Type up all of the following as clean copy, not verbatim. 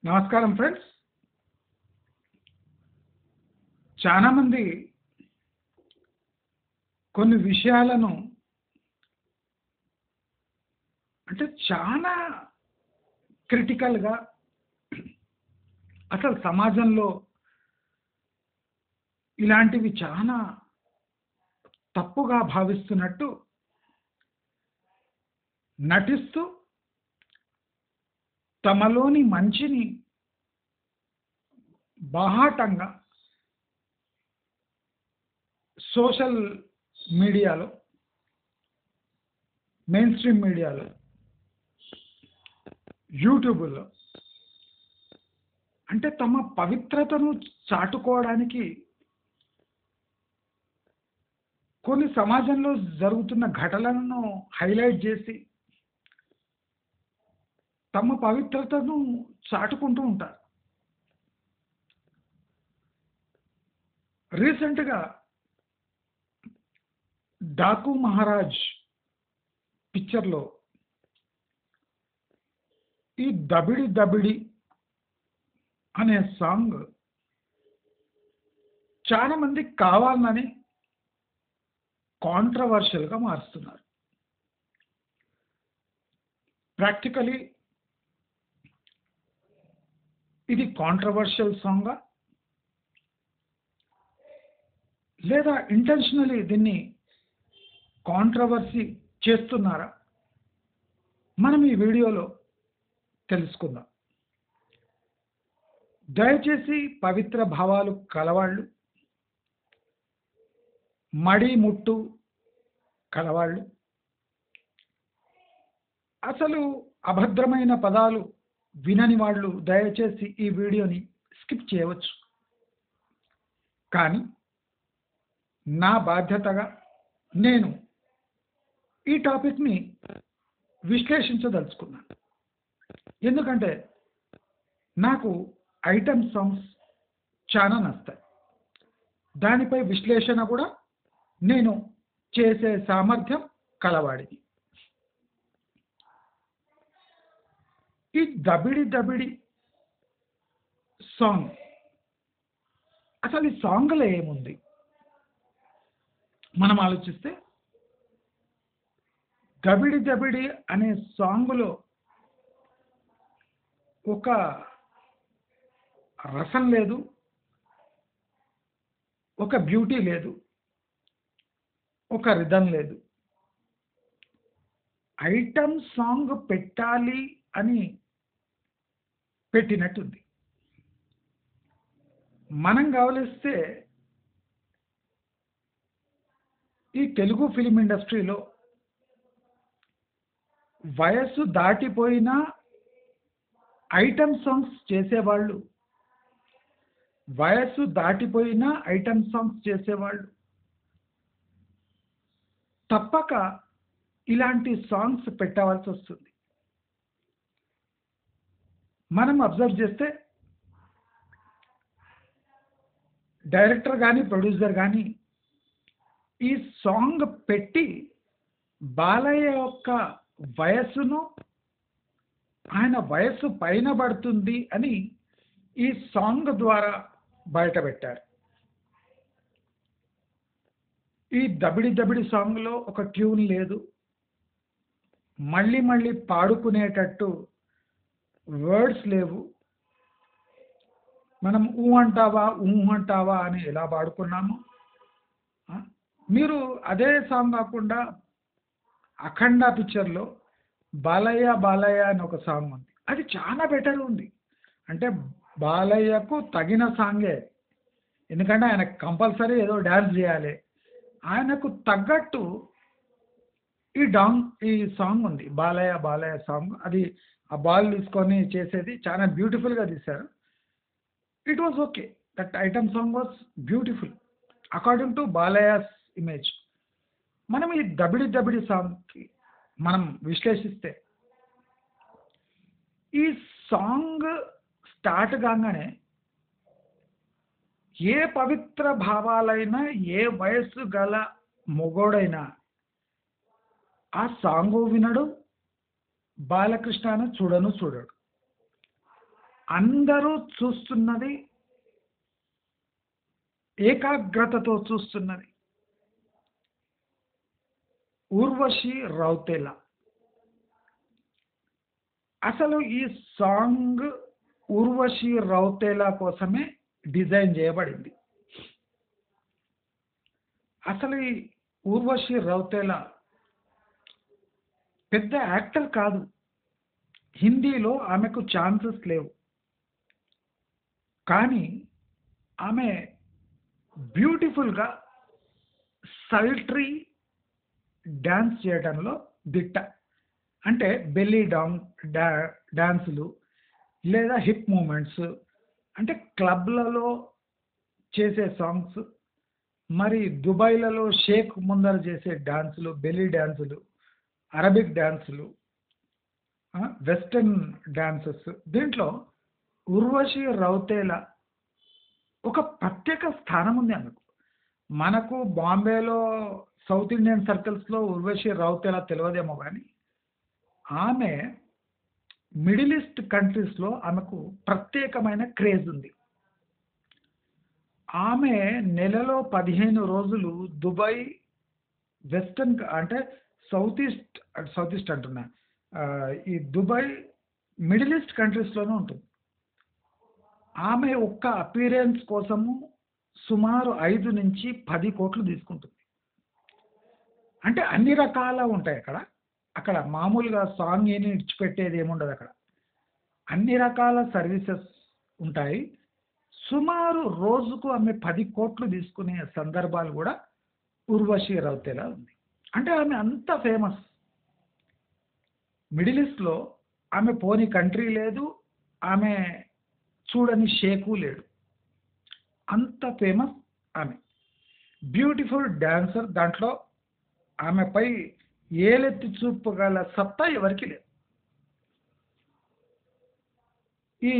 నమస్కారం ఫ్రెండ్స్. చాలా మంది కొన్ని విషయాలను చాలా క్రిటికల్‌గా అసలు సమాజంలో ఇలాంటివి చాలా తప్పుగా భావిస్తున్నట్టు నటిస్తూ తమలోని మంచిని బాహాటంగా సోషల్ మీడియాలో, మెయిన్ స్ట్రీమ్ మీడియాలో, యూట్యూబుల్లో తమ పవిత్రతను చాటుకోవడానికి కొన్ని సమాజంలో జరుగుతున్న ఘటనలను హైలైట్ చేసి తమ పవిత్రతను చాటుకుంటూ ఉంటారు. రీసెంట్‌గా 'డాకు మహారాజ్' పిక్చర్‌లో ఈ 'దబిడి దబిడి' అనే సాంగ్ చాలా మంది కావాలని కాంట్రోవర్షియల్‌గా మారుస్తున్నారు. ప్రాక్టికల్లీ ఇది కాంట్రోవర్షియల్ సాంగా? లేదా ఇంటెన్షనల్లీ దీన్ని కాంట్రోవర్సీ చేస్తున్నారా? మనం ఈ వీడియోలో తెలుసుకుందాం. దయచేసి పవిత్ర భావాలు కలవాళ్ళు, మడి ముట్టు కలవాళ్ళు, అసలు అభద్రమైన పదాలు వినని వాళ్ళు దయచేసి ఈ వీడియోని స్కిప్ చేయవచ్చు. కానీ నా బాధ్యతగా నేను ఈ టాపిక్‌ని విశ్లేషించదలుచుకున్నాను. ఎందుకంటే నాకు ఐటెమ్ సాంగ్స్ చాలా నచ్చుతాయి. దానిపై విశ్లేషణ కూడా నేను చేసే సామర్థ్యం కలవాడిని. ఈ 'దబిడి దబిడి' సాంగ్ అసలు ఈ సాంగ్‌లో ఏముంది? మనం ఆలోచిస్తే 'దబిడి దబిడి' అనే సాంగ్‌లో ఒక రసం లేదు, ఒక బ్యూటీ లేదు, ఒక రిథమ్ లేదు. ఐటెమ్ సాంగ్ పెట్టాలి అని పెట్టినట్టుంది. మనం గమనిస్తే ఈ తెలుగు ఫిల్మ్ ఇండస్ట్రీలో వయస్సు దాటిపోయిన ఐటెమ్ సాంగ్స్ చేసేవాళ్ళు, వయస్సు దాటిపోయిన ఐటెమ్ సాంగ్స్ చేసేవాళ్ళు తప్పక ఇలాంటి సాంగ్స్ పెట్టవలసి వస్తుంది. మనం అబ్జర్వ్ చేస్తే డైరెక్టర్ కానీ, ప్రొడ్యూసర్ కానీ ఈ సాంగ్ పెట్టి బాలయ్య యొక్క వయస్సును, ఆయన వయస్సు పైన పడుతుంది అని ఈ సాంగ్ ద్వారా బయటపెట్టారు. ఈ 'దబిడి దబిడి' సాంగ్‌లో ఒక ట్యూన్ లేదు. మళ్ళీ మళ్ళీ పాడుకునేటట్టు వర్డ్స్ లేవు. మనం ఊ అంటావా, ఊ అంటావా అని ఎలా పాడుకున్నామో, మీరు అదే సాంగ్ కాకుండా 'అఖండ' పిక్చర్‌లో 'బాలయ్య బాలయ్య' అని ఒక సాంగ్ ఉంది. అది చాలా బెటర్ ఉంది. అంటే బాలయ్యకు తగిన సాంగే. ఎందుకంటే ఆయన కంపల్సరీ ఏదో డాన్స్ చేయాలి. ఆయనకు తగ్గట్టు ఈ సాంగ్ ఉంది. 'బాలయ్య బాలయ్య' సాంగ్. అది ఆ బాల్ తీసుకొని చేసేది చాలా బ్యూటిఫుల్‌గా తీశారు. It was okay. That item song was beautiful according to Balayya's image. మనం ఈ 'దబిడి దబిడి' సాంగ్‌కి మనం విశ్లేషిస్తే ఈ సాంగ్ స్టార్ట్ కాగానే ఏ పవిత్ర భావాలైనా, ఏ వయస్సు గల మొగోడైనా ఆ సాంగు వినడు, బాలకృష్ణను చూడను చూడడు. అందరూ చూస్తున్నది, ఏకాగ్రతతో చూస్తున్నది 'ఊర్వశి రౌతేలా'. అసలు ఈ సాంగ్ 'ఊర్వశి రౌతేలా' కోసమే డిజైన్ చేయబడింది. అసలు ఈ 'ఊర్వశి రౌతేలా' పెద్ద యాక్టర్ కాదు. హిందీలో ఆమెకు ఛాన్సెస్ లేవు. కానీ ఆమె బ్యూటిఫుల్‌గా సల్ట్రీ డాన్స్ చేయడంలో దిట్ట. అంటే బెల్లీ డా డాన్సులు లేదా హిప్ మూవ్‌మెంట్స్, అంటే క్లబ్‌లలో చేసే సాంగ్స్, మరి దుబాయ్‌లలో షేక్ ముందర చేసే డాన్సులు, బెల్లీ డాన్సులు, అరబిక్ డాన్సులు, వెస్టర్న్ డాన్సెస్. దీంట్లో 'ఊర్వశి రౌతేలా' ఒక ప్రత్యేక స్థానం ఉంది ఆమెకు. మనకు బాంబేలో సౌత్ ఇండియన్ సర్కిల్స్‌లో 'ఊర్వశి రౌతేలా' తెలవదేమో గానీ, ఆమె మిడిల్ ఈస్ట్ కంట్రీస్‌లో ఆమెకు ప్రత్యేకమైన క్రేజ్ ఉంది. ఆమె నెలలో 15 రోజులు దుబాయ్, అంటే సౌత్ ఈస్ట్ అంటున్నా. ఈ దుబాయ్, మిడిల్ ఈస్ట్ కంట్రీస్‌లోనే ఉంటుంది. ఆమె ఒక్క అపియరెన్స్ కోసము సుమారు 5-10 కోట్లు తీసుకుంటుంది. అంటే అన్ని రకాల ఉంటాయి అక్కడ. అక్కడ మామూలుగా సాంగ్ అని ఇడిచిపెట్టేది ఏముండదక్కడ. అన్ని రకాల సర్వీసెస్ ఉంటాయి. సుమారు రోజుకు ఆమె 10 కోట్లు తీసుకునే సందర్భాలు గూడా 'ఊర్వశి రౌతేలా' ఉంది. అంటే ఆమె అంత ఫేమస్. మిడిల్ ఈస్ట్‌లో ఆమె పోని కంట్రీ లేదు. ఆమె చూడని షేకు లేడు. అంత ఫేమస్ ఆమె. Beautiful dancer. దాంట్లో ఆమెపై ఏలెత్తి చూపగల సత్తా ఎవరికీ లేదు. ఈ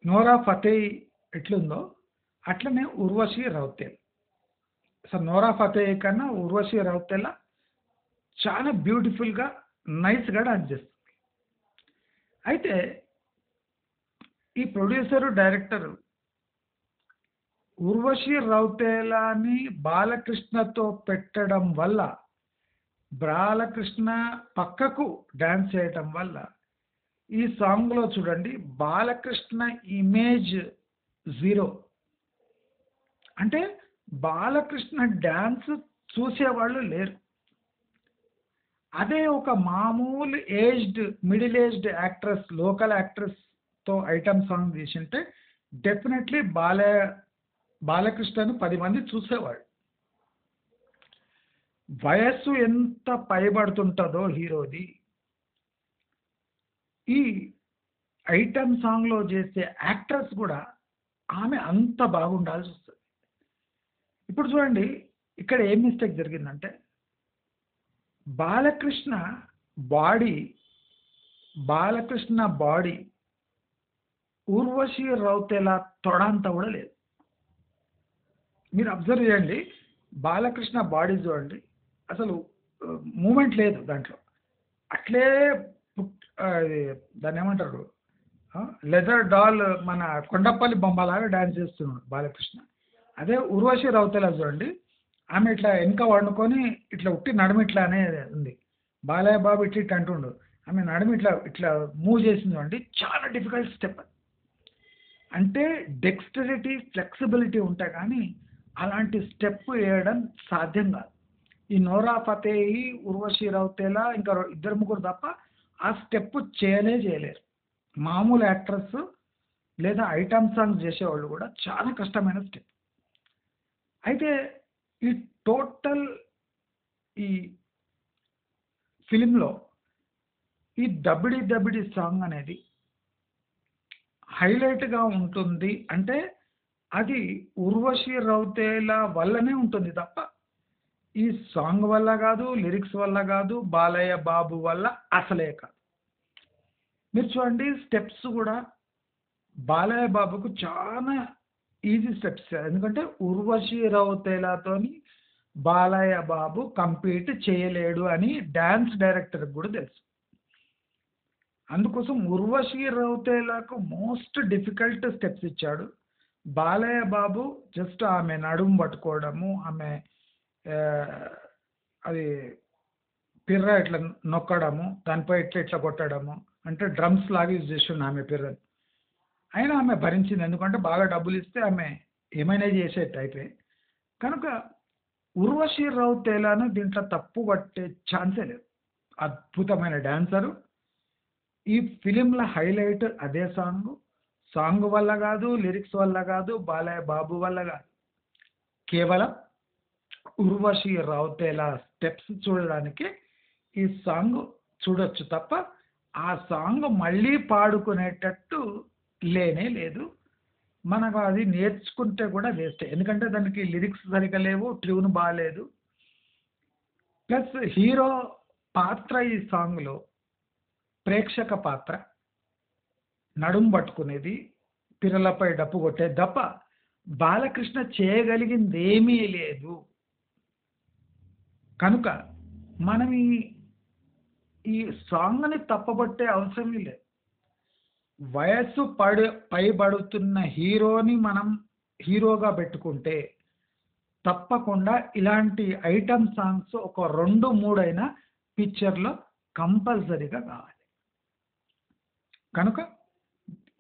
నోరా ఫతేహి ఎట్లుందో అట్లనే 'ఊర్వశి రౌతేలా'. అసలు నోరా ఫతేహి కన్నా 'ఊర్వశి రౌతేలా' చాలా బ్యూటిఫుల్‌గా, నైస్‌గా డాన్స్ చేస్తుంది. అయితే ఈ ప్రొడ్యూసరు, డైరెక్టరు 'ఊర్వశి రౌతేలా'ని బాలకృష్ణతో పెట్టడం వల్ల, బాలకృష్ణ పక్కకు డాన్స్ చేయటం వల్ల, ఈ సాంగ్‌లో చూడండి బాలకృష్ణ ఇమేజ్ 0. అంటే బాలకృష్ణ డాన్స్ చూసేవాళ్ళు లేరు. అదే ఒక మామూలు మిడిల్ ఏజ్డ్ యాక్ట్రెస్, లోకల్ యాక్ట్రెస్‌తో ఐటెమ్ సాంగ్ తీసుంటే డెఫినెట్‌లీ బాలకృష్ణను 10 మంది చూసేవాళ్ళు. వయస్సు ఎంత పైబడుతుంటదో హీరోది, ఈ ఐటెమ్ సాంగ్‌లో చేసే యాక్ట్రెస్ గూడా ఆమె అంత బాగుండాల్సొస్తది. ఇప్పుడు చూడండి ఇక్కడ ఏం మిస్టేక్ జరిగిందంటే, బాలకృష్ణ బాడీ, బాలకృష్ణ బాడీ 'ఊర్వశి రౌతేలా' తొడంత గూడా లేదు. మీరు అబ్జర్వ్ చేయండి. బాలకృష్ణ బాడీ చూడండి. అసలు మూవ్‌మెంట్ లేదు దాంట్లో. అట్లే ఇది దాన్నేమంటారు? లెదర్ డాల్ మన కొండపల్లి బొమ్మలాగా డాన్స్ చేస్తున్నాడు బాలకృష్ణ. అదే 'ఊర్వశి రౌతేలా' చూడండి. ఆమె ఇట్లా వెనక వండుకొని ఇట్లా ఉట్టి నడుము ఇట్లానే ఉంది. బాలయ్య బాబు ఇట్లా ఇట్లా అంటుండు. ఆమె నడుము ఇట్లా ఇట్లా మూవ్ చేసింది చూడండి. చాలా డిఫికల్ట్ స్టెప్ అది. అంటే డెక్స్టరిటీ, ఫ్లెక్సిబిలిటీ ఉంటాయి కానీ అలాంటి స్టెప్ వేయడం సాధ్యం కాదు. ఈ నోరా ఫతేహి, 'ఊర్వశి రౌతేలా' ఇంకా ఇద్దరు ముగ్గురు తప్ప ఆ స్టెప్ చేయలేరు. మామూలు యాక్టర్స్ లేదా ఐటెమ్ సాంగ్స్ చేసేవాళ్ళు కూడా చాలా కష్టమైన స్టెప్. అయితే ఈ టోటల్ ఈ ఫిల్మ్‌లో ఈ 'దబిడి దబిడి' సాంగ్ అనేది హైలైట్‌గా ఉంటుంది. అంటే అది 'ఊర్వశి రౌతేలా' వల్లనే ఉంటుంది తప్ప ఈ సాంగ్ వల్ల కాదు, లిరిక్స్ వల్ల కాదు, బాలయ్య బాబు వల్ల అసలే కాదు. మీరు చూడండి స్టెప్స్ కూడా బాలయ్య బాబుకు చాలా ఈజీ స్టెప్స్. ఎందుకంటే 'ఊర్వశి రౌతేలాతోని బాలయ్య బాబు కంపీట్ చేయలేడు అని డాన్స్ డైరెక్టర్‌కి కూడా తెలుసు. అందుకోసం 'ఉర్వశి రౌతేలాకు' మోస్ట్ డిఫికల్ట్ స్టెప్స్ ఇచ్చాడు. బాలయ్య బాబు జస్ట్ ఆమె నడుము పట్టుకోవడము, ఆమె ఆహ్, అది పిర్ర ఇట్లా నొక్కడము, దానిపై ఇట్లా ఇట్లా కొట్టడము, అంటే డ్రమ్స్ లాగా యూజ్ చేసిండు ఆమె పిర్రని. అయినా ఆమె భరించింది. ఎందుకంటే బాగా డబ్బులిస్తే ఆమె ఏమైనా చేసే టైపే. కనుక 'ఉర్వశి రౌతేలాను' దీంట్లో తప్పు పట్టే ఛాన్సే లేదు. అద్భుతమైన డాన్సరు. ఈ ఫిల్మ్‌ల హైలైట్ అదే సాంగు. సాంగ్ వల్ల గాదు, లిరిక్స్ వల్ల గాదు, బాలయ్య బాబు వల్ల గాదు. కేవలం 'ఉర్వశి రౌతేలా' స్టెప్స్ చూడడానికి ఈ సాంగ్ చూడొచ్చు తప్ప, ఆ సాంగ్ మళ్ళీ పాడుకునేటట్టు లేనే లేదు. మనకు అది నేర్చుకుంటే కూడా వేస్టే. ఎందుకంటే దానికి లిరిక్స్ సరిగ్గా లేవు, ట్యూన్ బాలేదు. ప్లస్ హీరో పాత్ర ఈ సాంగ్‌లో ప్రేక్షక పాత్ర. నడుము పట్టుకునేది, పిర్రలపై డప్పు కొట్టేది తప్ప బాలకృష్ణ చేయగలిగిందేమీ లేదు. కనుక మనం ఈ సాంగ్‌ని తప్పుపట్టే అవసరమే లేదు. వయస్సు పైబడుతున్న హీరోని మనం హీరోగా పెట్టుకుంటే తప్పకుండా ఇలాంటి ఐటెమ్ సాంగ్స్ ఒక 2, 3 అయినా పిక్చర్‌లో కంపల్సరీగా కావాలి. కనుక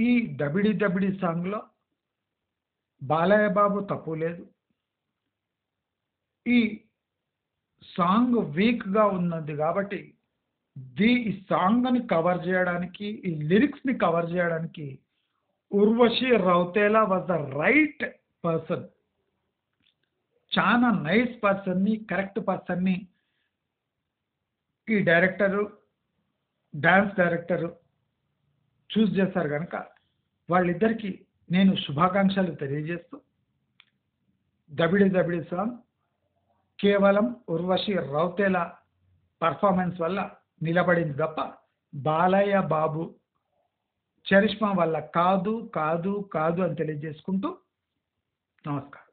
ఈ 'దబిడి దబిడి' సాంగ్‌లో బాలయ్య బాబు తప్పు లేదు. ఈ సాంగ్ వీక్‌గా ఉన్నది కాబట్టి ఈ సాంగ్‌ని కవర్ చేయడానికి, ఈ లిరిక్స్‌ని కవర్ చేయడానికి 'Urvashi Rautela' was the right person. చాలా నైస్ పర్సన్‌ని, కరెక్ట్ పర్సన్‌ని ఈ డైరెక్టరు, డాన్స్ డైరెక్టరు చూజ్ చేశారు గనక వాళ్ళిద్దరికీ నేను శుభాకాంక్షలు తెలియజేస్తూ 'దబిడి దబిడి' సాంగ్ కేవలం 'ఉర్వశి రౌతేలా' పెర్ఫార్మన్స్ వల్ల నిలబడింది తప్ప బాలయ్య బాబు చరిష్మా వల్ల కాదు, కాదు, కాదు అని తెలియజేసుకుంటూ నమస్కారం.